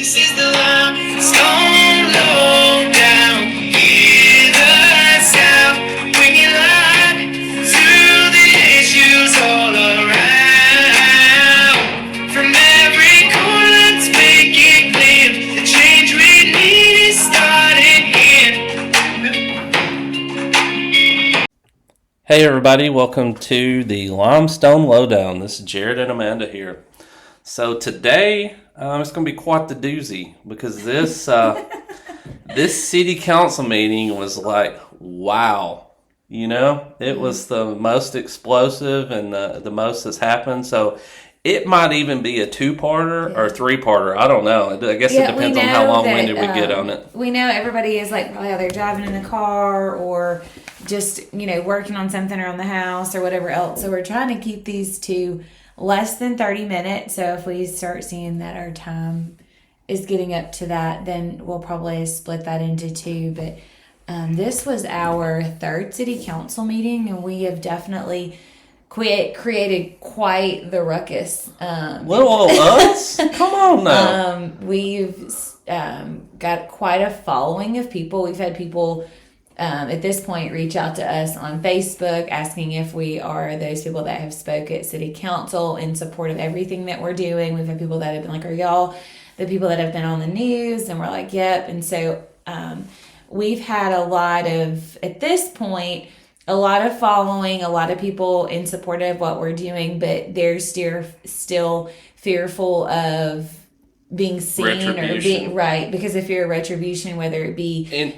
This is the Limestone Lowdown. Hear the sound when you lie through the issues all around. From every corner, let's make it clear. The change we need is starting here. Hey everybody, welcome to the Limestone Lowdown. This is Jared and Amanda here. So today, it's going to be quite the doozy because this city council meeting was like, wow. You know, it was the most explosive and the most that's happened. So it might even be a two-parter or three-parter. I don't know. I guess it depends on how long-winded we get on it. We know everybody is like probably either driving in the car or just, working on something around the house or whatever else. So we're trying to keep these to less than 30 minutes. So if we start seeing that our time is getting up to that, then we'll probably split that into two. But this was our third city council meeting, and we have definitely created quite the ruckus. Little old us? Come on now. We've got quite a following of people. We've had people at this point reach out to us on Facebook asking if we are those people that have spoke at city council in support of everything that we're doing. We've had people that have been like, are y'all the people that have been on the news? And we're like, yep. And so we've had a lot of, at this point, a lot of following, a lot of people in support of what we're doing, but they're still fearful of being seen or being right. Because if you're a retribution, whether it be... And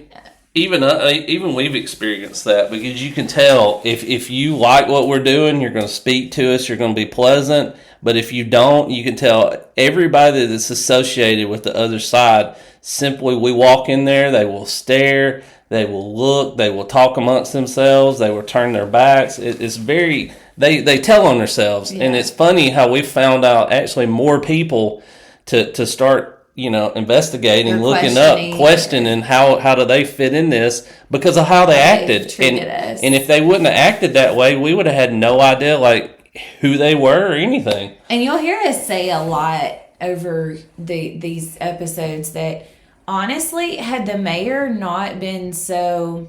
even we've experienced that, because you can tell if you like what we're doing, you're going to speak to us, you're going to be pleasant. But if you don't, you can tell everybody that's associated with the other side, simply we walk in there, they will stare, they will look, they will talk amongst themselves, they will turn their backs. It's very, they tell on themselves. Yeah. And it's funny how we found out actually more people to start investigating, looking up, questioning how do they fit in this because of how they acted. And if they wouldn't have acted that way, we would have had no idea who they were or anything. And you'll hear us say a lot over these episodes that honestly, had the mayor not been so,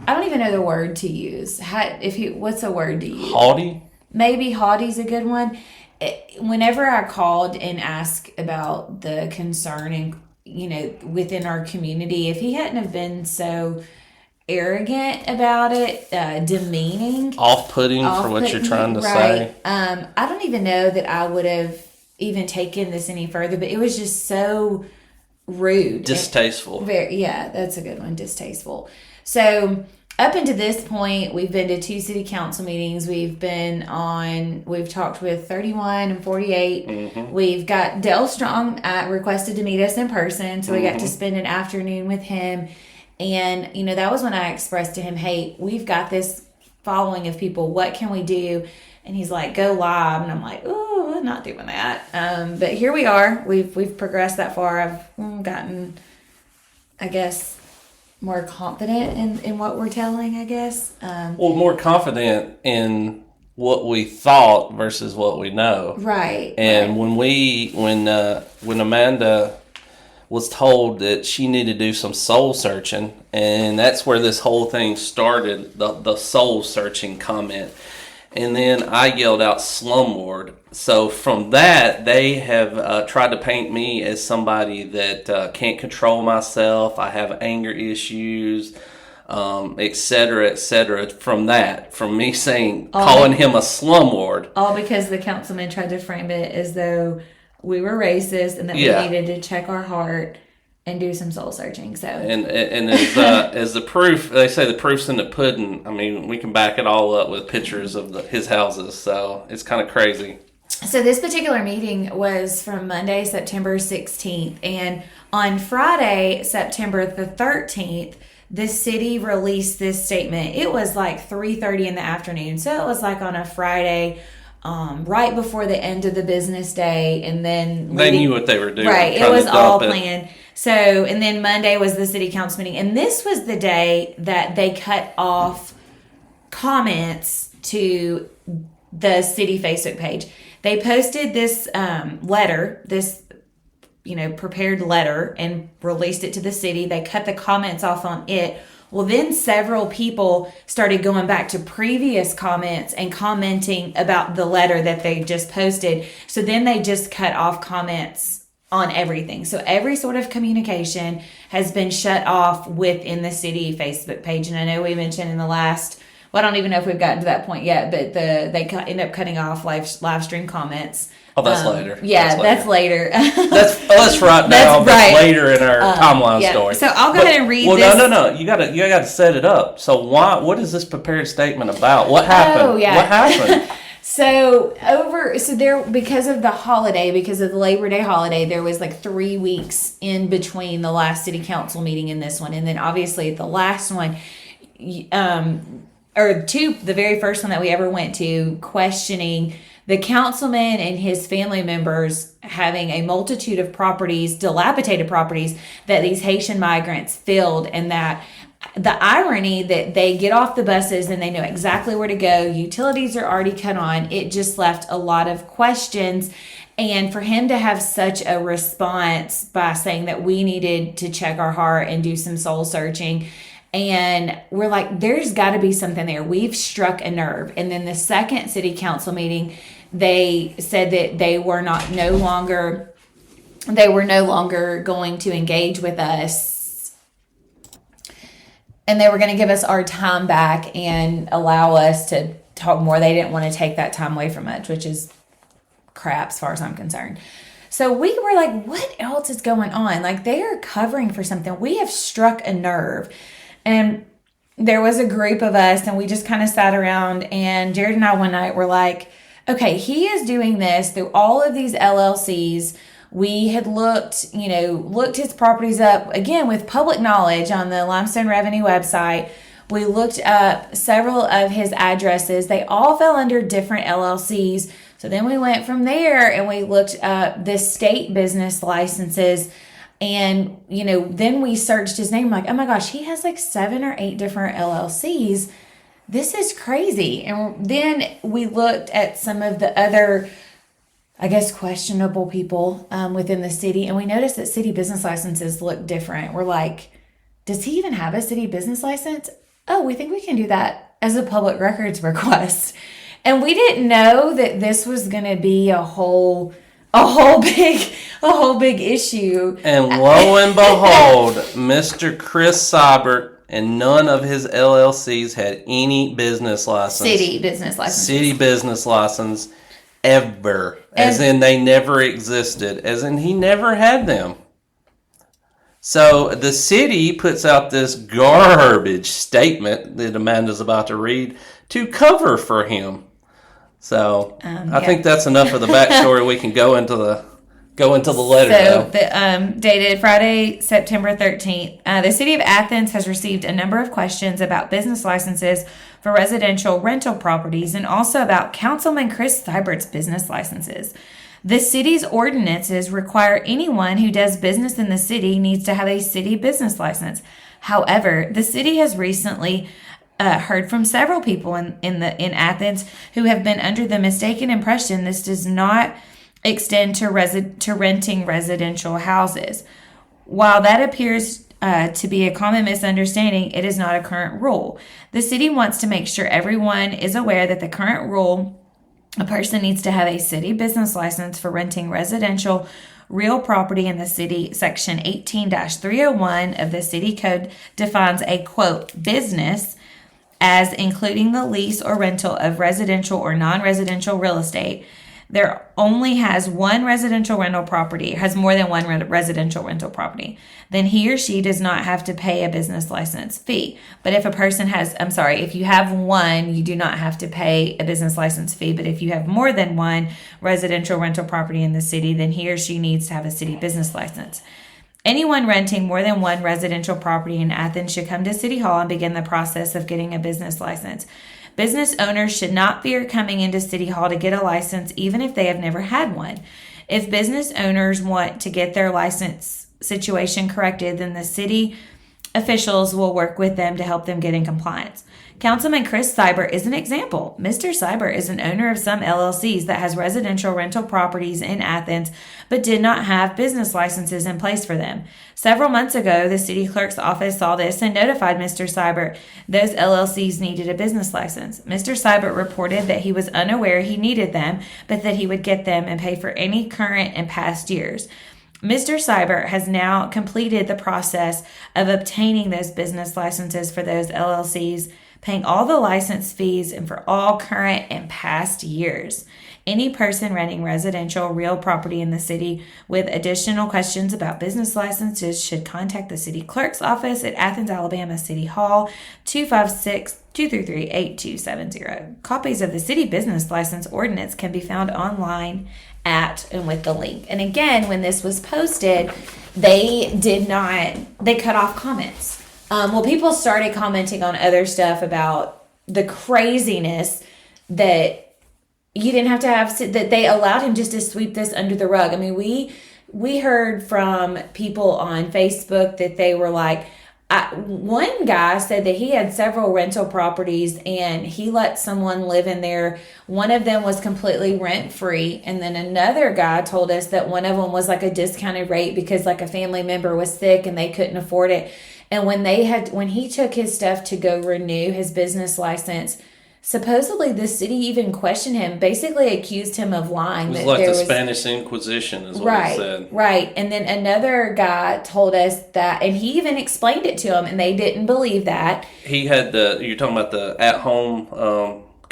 I don't even know the word to use. What's a word to use? Haughty? Maybe haughty's a good one. Whenever I called and asked about the concern and within our community, if he hadn't have been so arrogant about it, demeaning, off-putting for what you're trying to say, I don't even know that I would have even taken this any further. But it was just so rude, distasteful. That's a good one, distasteful. So up until this point, we've been to 2 city council meetings. We've talked with 31 and 48. Mm-hmm. We've got Dale Strong requested to meet us in person. So we got to spend an afternoon with him. And, that was when I expressed to him, hey, we've got this following of people. What can we do? And he's like, go live. And I'm like, ooh, I'm not doing that. But here we are. We've progressed that far. I've gotten, I guess, more confident in what we're telling, I guess. More confident in what we thought versus what we know. Right. And right. when Amanda was told that she needed to do some soul searching, and that's where this whole thing started, the soul searching comment. And then I yelled out slumlord. So from that, they have tried to paint me as somebody that can't control myself. I have anger issues, et cetera, et cetera. From me calling him a slumlord. All because the councilman tried to frame it as though we were racist and that we needed to check our heart and do some soul searching. So and as the proof, they say the proof's in the pudding. I mean, we can back it all up with pictures of his houses. So it's kind of crazy. So this particular meeting was from Monday, September 16th, and on Friday, September the 13th, the city released this statement. It was like 3:30 in the afternoon, so it was like on a Friday. Right before the end of the business day, and then they knew what they were doing. Right, it was all planned. So, and then Monday was the city council meeting, and this was the day that they cut off comments to the city Facebook page. They posted this letter, this prepared letter and released it to the city. They cut the comments off on it. Well, then several people started going back to previous comments and commenting about the letter that they just posted. So then they just cut off comments on everything. So every sort of communication has been shut off within the city Facebook page. And I know we mentioned in the last, well, I don't even know if we've gotten to that point yet, but they end up cutting off live stream comments. Oh, that's later. Yeah, that's later. That's right now. That's later in our timeline story. So I'll go ahead and read this. No. You gotta set it up. So what is this prepared statement about? What happened? Oh, yeah. What happened? Because of the holiday, because of the Labor Day holiday, there was like 3 weeks in between the last city council meeting and this one. And then obviously the last one, the very first one that we ever went to, questioning the councilman and his family members having a multitude of properties, dilapidated properties, that these Haitian migrants filled, and that the irony that they get off the buses and they know exactly where to go, utilities are already cut on, it just left a lot of questions. And for him to have such a response by saying that we needed to check our heart and do some soul searching, and we're like, there's got to be something there. We've struck a nerve. And then the second city council meeting, they said that they were no longer going to engage with us, and they were going to give us our time back and allow us to talk more. They didn't want to take that time away from us, which is crap as far as I'm concerned. So we were like, what else is going on? Like, they are covering for something. We have struck a nerve. And there was a group of us, and we just kind of sat around, and Jared and I one night were like, okay, he is doing this through all of these LLCs. We had looked his properties up, again, with public knowledge on the Limestone Revenue website. We looked up several of his addresses. They all fell under different LLCs. So then we went from there and we looked up the state business licenses. And, then we searched his name, like, oh my gosh, he has like 7 or 8 different LLCs. This is crazy. And then we looked at some of the other, I guess, questionable people within the city. And we noticed that city business licenses look different. We're like, does he even have a city business license? Oh, we think we can do that as a public records request. And we didn't know that this was going to be a whole big issue. And lo and behold, Mr. Chris Seibert and none of his LLCs had any business license. City business license. City business license ever. As in they never existed. As in he never had them. So the city puts out this garbage statement that Amanda's about to read to cover for him. So I think that's enough of the backstory. We can go into the letter. So, dated Friday, September 13th, the City of Athens has received a number of questions about business licenses for residential rental properties and also about Councilman Chris Seibert's business licenses. The city's ordinances require anyone who does business in the city needs to have a city business license. However, the city has recently heard from several people in Athens who have been under the mistaken impression this does not extend to renting residential houses. While that appears to be a common misunderstanding, it is not a current rule. The city wants to make sure everyone is aware that the current rule, a person needs to have a city business license for renting residential real property in the city. Section 18-301 of the city code defines a, quote, business as including the lease or rental of residential or non-residential real estate. There only has one residential rental property, has more than one residential rental property, then he or she does not have to pay a business license fee. But if a person if you have one, you do not have to pay a business license fee. But if you have more than one residential rental property in the city, then he or she needs to have a city business license. Anyone renting more than one residential property in Athens should come to City Hall and begin the process of getting a business license. Business owners should not fear coming into City Hall to get a license, even if they have never had one. If business owners want to get their license situation corrected, then the city officials will work with them to help them get in compliance. Councilman Chris Seibert is an example. Mr. Seibert is an owner of some LLCs that has residential rental properties in Athens, but did not have business licenses in place for them. Several months ago, the city clerk's office saw this and notified Mr. Seibert those LLCs needed a business license. Mr. Seibert reported that he was unaware he needed them, but that he would get them and pay for any current and past years. Mr. Seibert has now completed the process of obtaining those business licenses for those LLCs, paying all the license fees and for all current and past years. Any person renting residential real property in the city with additional questions about business licenses should contact the city clerk's office at Athens, Alabama City Hall, 256-233-8270. Copies of the city business license ordinance can be found online at and with the link. And again, when this was posted, they cut off comments. People started commenting on other stuff about the craziness that you didn't have to have, that they allowed him just to sweep this under the rug. I mean, we heard from people on Facebook that they were like, one guy said that he had several rental properties and he let someone live in there. One of them was completely rent free. And then another guy told us that one of them was like a discounted rate because like a family member was sick and they couldn't afford it. And when he took his stuff to go renew his business license, supposedly the city even questioned him, basically accused him of lying. It was like the Spanish Inquisition is what he said. Right. And then another guy told us that, and he even explained it to them, and they didn't believe that. He had you're talking about the at-home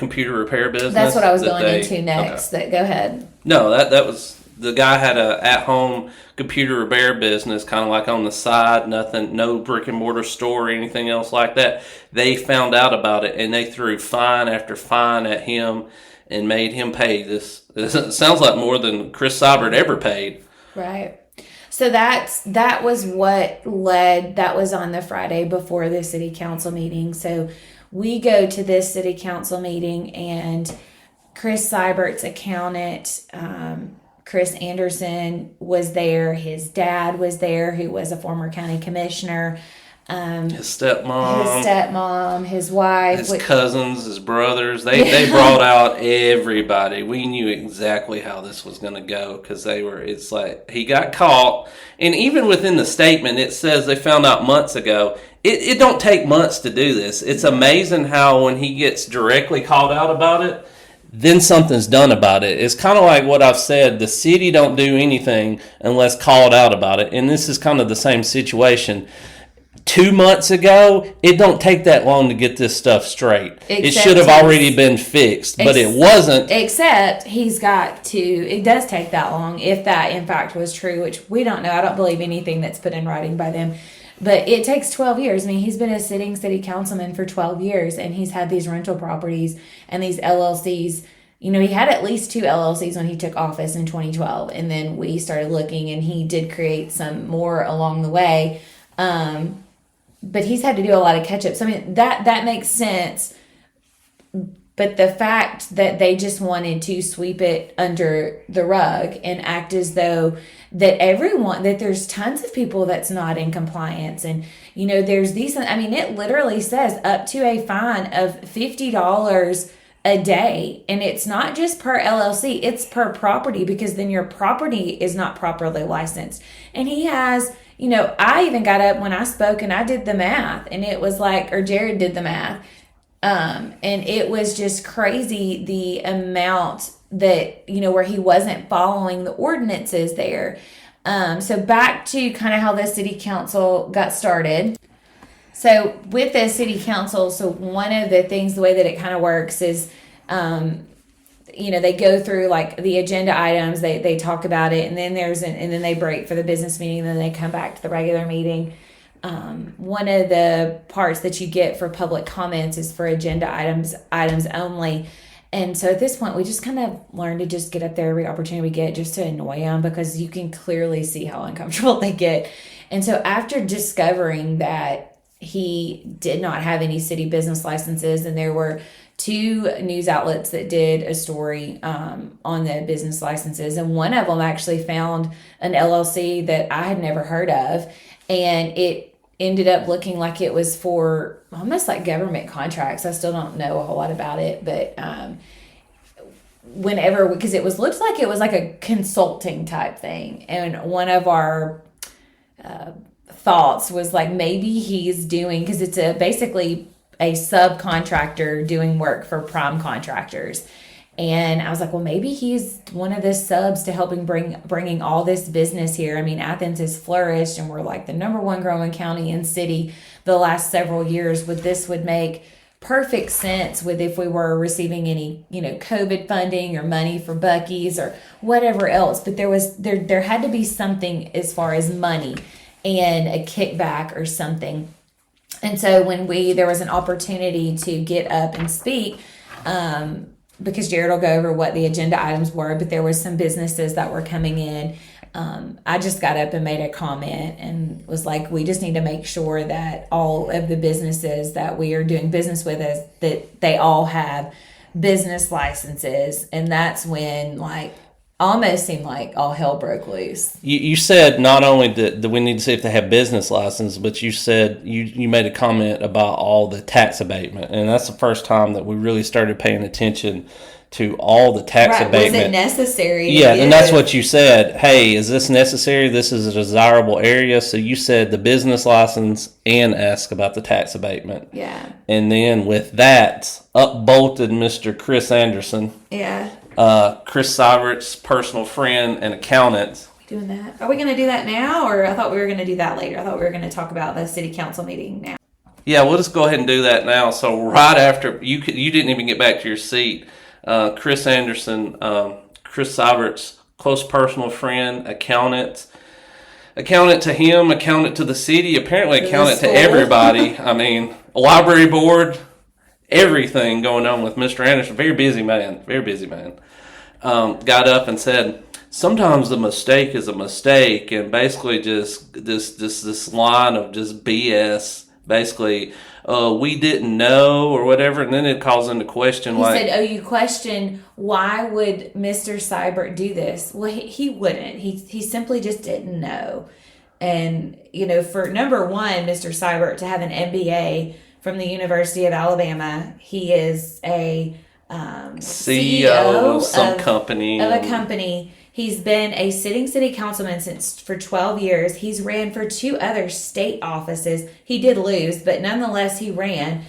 computer repair business? That's what I was going into next. Okay. Go ahead. No, that was, the guy had a at-home computer repair business, kind of like on the side, nothing, no brick and mortar store or anything else like that. They found out about it and they threw fine after fine at him and made him pay this. It sounds like more than Chris Seibert ever paid. Right. So that was what led, that was on the Friday before the city council meeting. So we go to this city council meeting and Chris Seibert's accountant, Chris Anderson, was there. His dad was there, who was a former county commissioner. His stepmom, his wife, his cousins, his brothers. They brought out everybody. We knew exactly how this was going to go because it's like he got caught. And even within the statement, it says they found out months ago. It don't take months to do this. It's amazing how when he gets directly called out about it, then something's done about it. It's kind of like what I've said. The city don't do anything unless called out about it. And this is kind of the same situation. 2 months ago, it don't take that long to get this stuff straight. It should have already been fixed, but it wasn't. Except it does take that long, if that in fact was true, which we don't know. I don't believe anything that's put in writing by them. But it takes 12 years. I mean, he's been a sitting city councilman for 12 years, and he's had these rental properties and these LLCs. You know, he had at least 2 LLCs when he took office in 2012, and then we started looking, and he did create some more along the way. But he's had to do a lot of catch-up. So, I mean, that makes sense. But the fact that they just wanted to sweep it under the rug and act as though that there's tons of people that's not in compliance. And, you know, there's these, I mean, it literally says up to a fine of $50 a day. And it's not just per LLC, it's per property, because then your property is not properly licensed. And he has, you know, I even got up when I spoke and I did the math, and it was like, or Jared did the math. And it was just crazy the amount that, you know, where he wasn't following the ordinances there. So back to kind of how the city council got started. So with the city council, so one of the things, the way that it kind of works is, you know, they go through like the agenda items, they talk about it, and then and then they break for the business meeting, and then they come back to the regular meeting. One of the parts that you get for public comments is for agenda items only. And so at this point, we just kind of learn to just get up there every opportunity we get just to annoy them, because you can clearly see how uncomfortable they get. And so after discovering that he did not have any city business licenses, and there were 2 news outlets that did a story on the business licenses, and one of them actually found an LLC that I had never heard of, and it ended up looking like it was for almost like government contracts. I still don't know a whole lot about it, but because it looked like it was like a consulting type thing. And one of our thoughts was like, maybe he's doing, because it's basically a subcontractor doing work for prime contractors. And I was like, well, maybe he's one of the subs to helping bringing all this business here. I mean, Athens has flourished, and we're like the number one growing county and city the last several years. This would make perfect sense with if we were receiving any, COVID funding or money for Buc-ee's or whatever else. But there had to be something as far as money and a kickback or something. And so when there was an opportunity to get up and speak, because Jared will go over what the agenda items were, but there was some businesses that were coming in. I just got up and made a comment and was like, we just need to make sure that all of the businesses that we are doing business with that they all have business licenses. And that's when almost seemed like all hell broke loose. You said not only that we need to see if they have business license, but you said you made a comment about all the tax abatement, and that's the first time that we really started paying attention to all the tax abatement. Was it necessary? Yeah, and that's what you said. Hey, is this necessary? This is a desirable area. So you said the business license and ask about the tax abatement. Yeah. And then with that, up bolted Mr. Chris Anderson. Yeah. Chris Seibert's personal friend and accountant. Doing that. Are we going to do that now, or I thought we were going to do that later? I thought we were going to talk about the city council meeting now. Yeah, we'll just go ahead and do that now. So right after you didn't even get back to your seat. Chris Anderson, Chris Seibert's close personal friend, accountant to him, accountant to the city, apparently accountant to everybody. I mean, library board, everything going on with Mr. Anderson. Very busy man. Got up and said, sometimes the mistake is a mistake, and basically just this line of just BS. Basically, we didn't know or whatever, and then it calls into question. He said, you question why would Mr. Seibert do this? Well, he wouldn't. He simply just didn't know. And, for number one, Mr. Seibert to have an MBA from the University of Alabama, he is a CEO of some company. Of a company. He's been a sitting city councilman for 12 years. He's ran for 2 other state offices. He did lose, but nonetheless, he ran.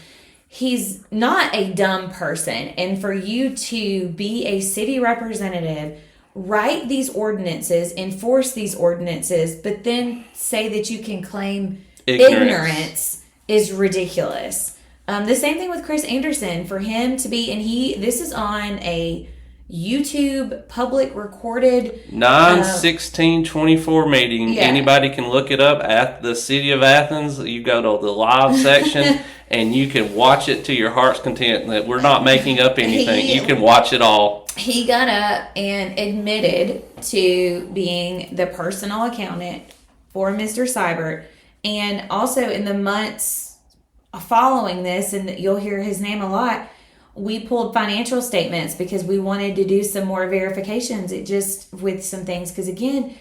He's not a dumb person. And for you to be a city representative, write these ordinances, enforce these ordinances, but then say that you can claim ignorance is ridiculous. The same thing with Chris Anderson. For him to be, this is on a YouTube public recorded 9/16/24 meeting. Yeah. Anybody can look it up at the City of Athens. You go to the live section and you can watch it to your heart's content. That we're not making up anything. You can watch it all. He got up and admitted to being the personal accountant for Mr. Seibert, and also in the months following this, and you'll hear his name a lot, we pulled financial statements because we wanted to do some more verifications. It just with some things, because again,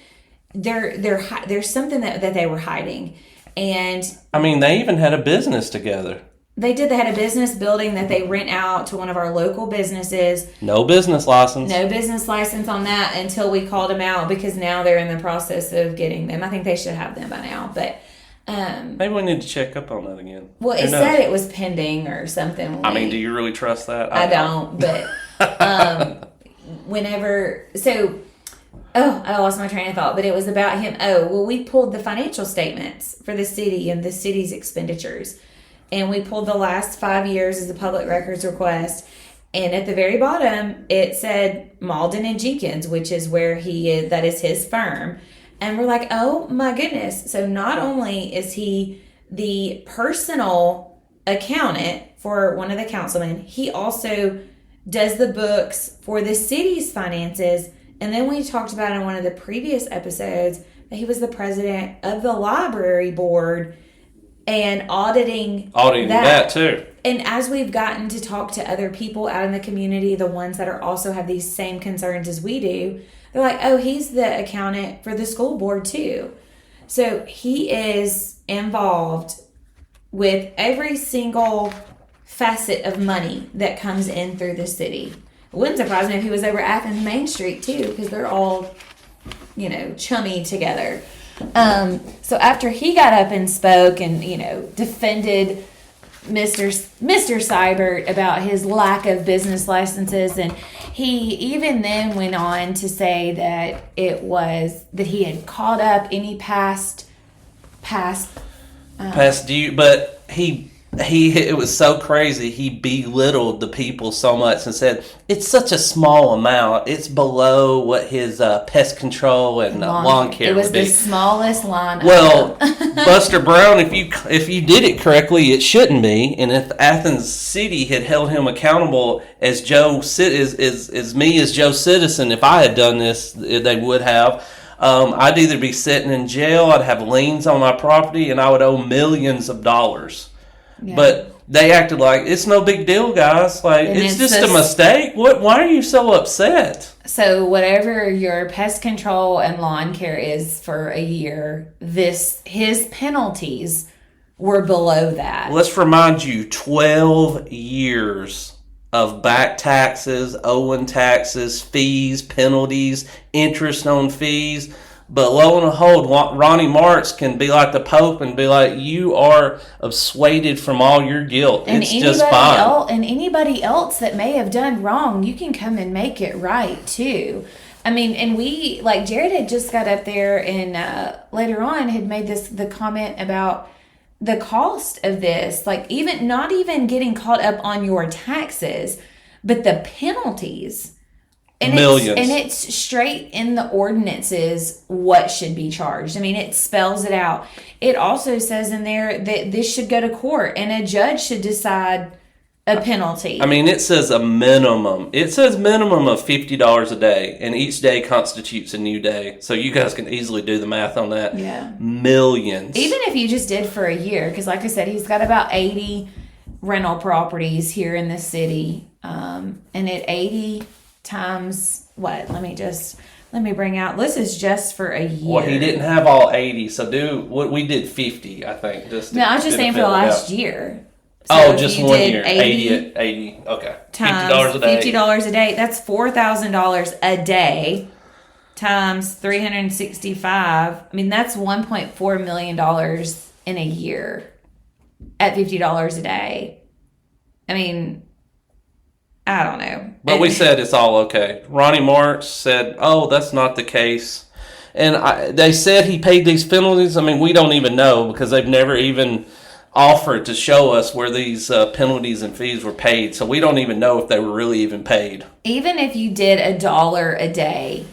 there's something that they were hiding. And I mean, they even had a business together. They did. They had a business building that they rent out to one of our local businesses. No business license. No business license on that until we called them out, because now they're in the process of getting them. I think they should have them by now, but maybe we need to check up on that again. Well, it said it was pending or something. I mean, do you really trust that? I don't, but I lost my train of thought, but it was about him. We pulled the financial statements for the city and the city's expenditures, and we pulled the last 5 years as a public records request, and at the very bottom it said Malden and Jenkins, which is where he is. That is his firm. And we're like, oh my goodness. So not only is he the personal accountant for one of the councilmen, he also does the books for the city's finances. And then we talked about in one of the previous episodes that he was the president of the library board and auditing that too. And as we've gotten to talk to other people out in the community, the ones that are also have these same concerns as we do, they're like, oh, he's the accountant for the school board too. So he is involved with every single facet of money that comes in through the city. It wouldn't surprise me if he was over Athens Main Street too, because they're all, chummy together. So after he got up and spoke and, defended Mr. Seibert about his lack of business licenses, and he even then went on to say that that he had caught up any past due, but he it was so crazy. He belittled the people so much and said it's such a small amount. It's below what his pest control and lawn care would be. It was the smallest line. Well, Buster Brown, if you did it correctly, it shouldn't be. And if Athens City had held him accountable as Joe Citizen, if I had done this, they would have. I'd either be sitting in jail, I'd have liens on my property, and I would owe millions of dollars. Yeah. But they acted like it's no big deal, guys. Like, it's just a mistake. Why are you so upset? So whatever your pest control and lawn care is for a year, his penalties were below that. Let's remind you, 12 years of back taxes, owing taxes, fees, penalties, interest on fees. But lo and behold, Ronnie Martz can be like the Pope and be like, you are absuaded from all your guilt. And it's just fine. And anybody else that may have done wrong, you can come and make it right, too. I mean, and Jared had just got up there and later on had made the comment about the cost of this. Like, not even getting caught up on your taxes, but the penalties. And millions. It's straight in the ordinances what should be charged. I mean, it spells it out. It also says in there that this should go to court and a judge should decide a penalty. I mean, it says a minimum. It says minimum of $50 a day, and each day constitutes a new day. So you guys can easily do the math on that. Yeah. Millions. Even if you just did for a year, because like I said, he's got about 80 rental properties here in the city. And at 80 times what? Let me bring out. This is just for a year. Well, he didn't have all 80, so we did 50, I think. I was just saying for the last year. So just 1 year. 80. Okay. Times $50 a day. $50 a day. That's $4,000 a day times 365. I mean, that's $1.4 million in a year at $50 a day. I mean, I don't know. But we said it's all okay. Ronnie Martz said, oh, that's not the case. And they said he paid these penalties. I mean, we don't even know because they've never even offered to show us where these penalties and fees were paid. So we don't even know if they were really even paid. Even if you did $1 a day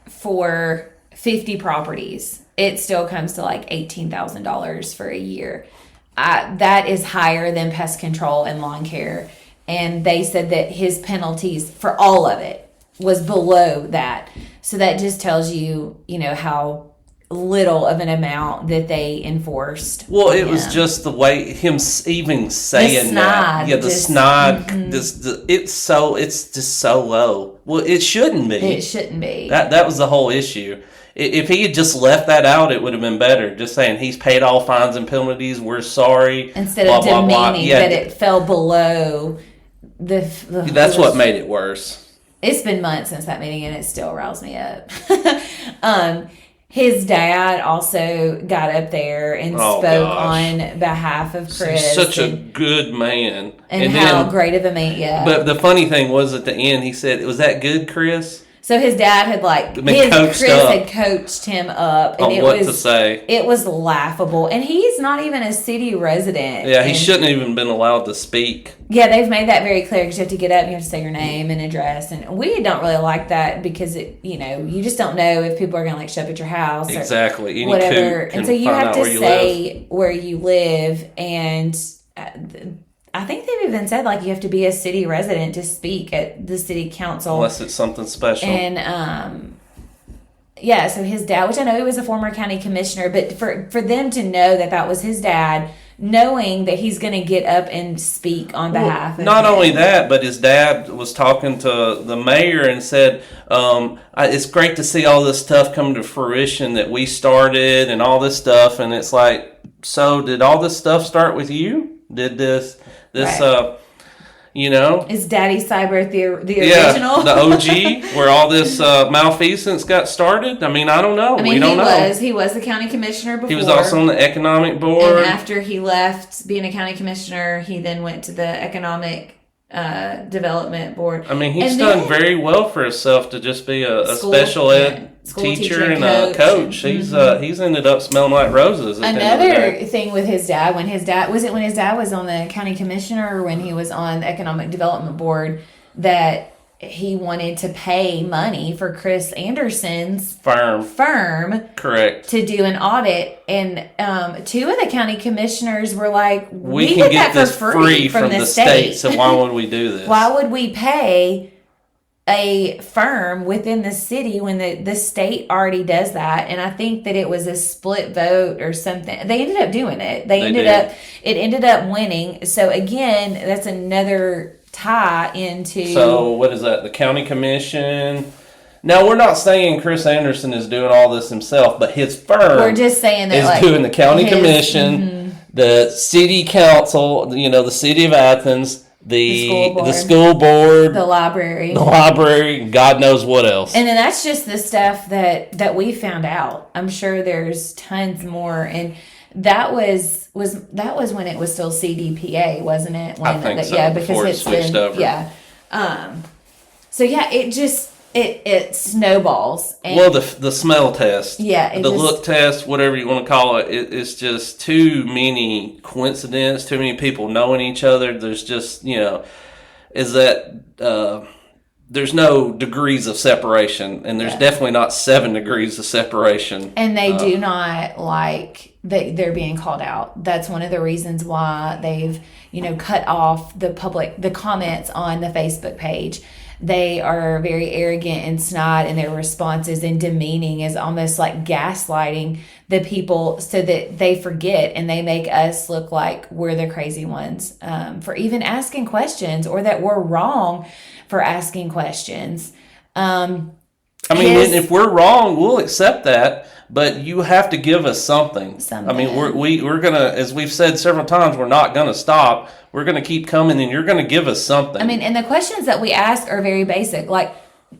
for 50 properties, it still comes to like $18,000 for a year. That is higher than pest control and lawn care. And they said that his penalties for all of it was below that. So that just tells you, how little of an amount that they enforced. Well, it was just the way him even saying that. Yeah, the snide. Mm-hmm. It's just so low. Well, it shouldn't be. It shouldn't be. That was the whole issue. If he had just left that out, it would have been better. Just saying he's paid all fines and penalties. We're sorry. Instead of demeaning that it fell below that's what made it worse. It's been months since that meeting, and it still riles me up. His dad also got up there and spoke on behalf of Chris. He's such a good man. And how great of a man, yeah. But the funny thing was at the end, he said, was that good, Chris? So his dad had Chris had coached him up. And on what to say. It was laughable. And he's not even a city resident. Yeah, he shouldn't have even been allowed to speak. Yeah, they've made that very clear because you have to get up and you have to say your name and address. And we don't really like that because, you just don't know if people are going to show up at your house. Exactly. Or whatever. And so you have to say where you live. And I think they've even said you have to be a city resident to speak at the city council. Unless it's something special. And so his dad, which I know he was a former county commissioner, but for them to know that was his dad, knowing that he's going to get up and speak on behalf of Not him. only that, but his dad was talking to the mayor and said, it's great to see all this stuff come to fruition that we started and all this stuff. And it's like, so did all this stuff start with you? Did this Right. Is Daddy Cyber the original? the OG, where all this malfeasance got started? I mean, I don't know. I mean, we don't know. He was the county commissioner before. He was also on the economic board. And after he left being a county commissioner, he then went to the economic development board. I mean, he's And done then- very well for himself to just be a School- special ed school teacher and and a coach. He's ended up smelling like roses. At the end of the Another day. thing with his dad, when his dad was on the county commissioner or when he was on the economic development board, that he wanted to pay money for Chris Anderson's firm, correct. to do an audit, and two of the county commissioners were like, We can did get that this for free from the state, so state. why would we do this? Why would we pay a firm within the city when the state already does that? And I think that it was a split vote or something. They ended up doing it. It ended up winning. So again, that's another tie into. So what is that? The county commission. Now we're not saying Chris Anderson is doing all this himself, but his firm we're just saying that is like, doing the county his- commission, the city council, the city of Athens, the school board, the library, God knows what else. and then that's just the stuff that we found out. I'm sure there's tons more, and that was when it was still CDPA, wasn't it? When I think so, before it switched over. Yeah. So yeah, it snowballs. And Well, the smell test, Yeah, the look test, whatever you want to call it, it's just too many coincidences, too many people knowing each other. There's just is that there's no degrees of separation, and there's definitely not 7 degrees of separation. And they do not like they're being called out. That's one of the reasons why they've, cut off the comments on the Facebook page. They are very arrogant and snide in their responses, and demeaning is almost like gaslighting the people so that they forget, and they make us look like we're the crazy ones for even asking questions, or that we're wrong for asking questions. If we're wrong, we'll accept that, but you have to give us something. I mean, we're gonna, as we've said several times, we're not gonna stop. We're gonna keep coming, and you're gonna give us something. I mean, and the questions that we ask are very basic. Like,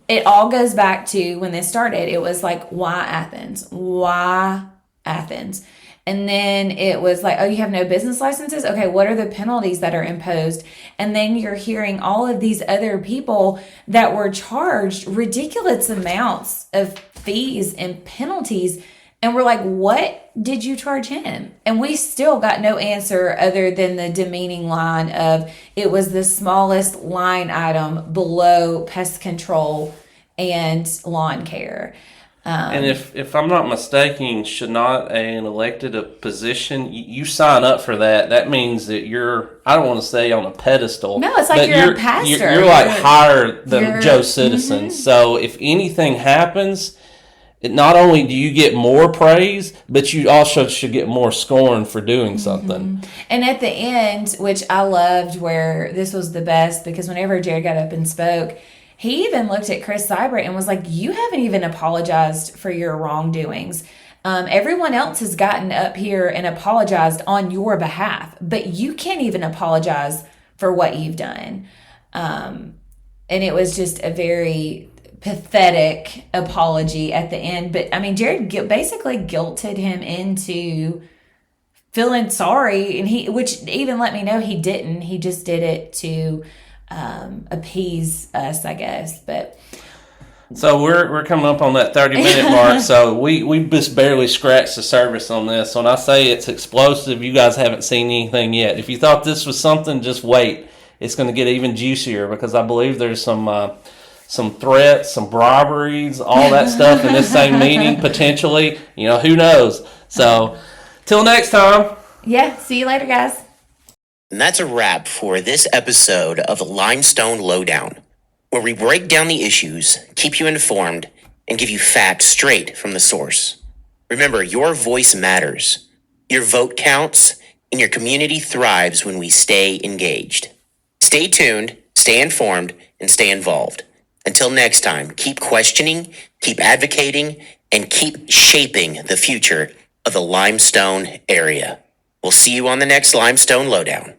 it all goes back to when this started. It was like, why Athens? Why Athens? And then it was like, oh, you have no business licenses? Okay, what are the penalties that are imposed? And then you're hearing all of these other people that were charged ridiculous amounts of fees and penalties. And we're like, what did you charge him? And we still got no answer other than the demeaning line of, it was the smallest line item below pest control and lawn care. And if I'm not mistaken, should not an elected a position, you sign up for that. That means that you're, I don't want to say on a pedestal. No, it's like but you're a pastor. You're like higher than You're- Joe Citizen. So if anything happens, not only do you get more praise, but you also should get more scorn for doing something. And at the end, which I loved, where this was the best, because whenever Jared got up and spoke, he even looked at Chris Seibert and was like, you haven't even apologized for your wrongdoings. Everyone else has gotten up here and apologized on your behalf, but you can't even apologize for what you've done. And it was just a very pathetic apology at the end. But I mean, Jared basically guilted him into feeling sorry, and which even let me know he didn't. He just did it to appease us, I guess. But so we're coming up on that 30-minute mark. So we just barely scratched the surface on this. When I say it's explosive, you guys haven't seen anything yet. If you thought this was something, just wait. It's going to get even juicier, because I believe there's some threats, some robberies, all that stuff in this same meeting potentially. Who knows? So till next time. yeah, see you later, guys. And that's a wrap for this episode of the Limestone Lowdown, where we break down the issues, keep you informed, and give you facts straight from the source. Remember, your voice matters. Your vote counts, and your community thrives when we stay engaged. Stay tuned, stay informed, and stay involved. Until next time, keep questioning, keep advocating, and keep shaping the future of the Limestone area. We'll see you on the next Limestone Lowdown.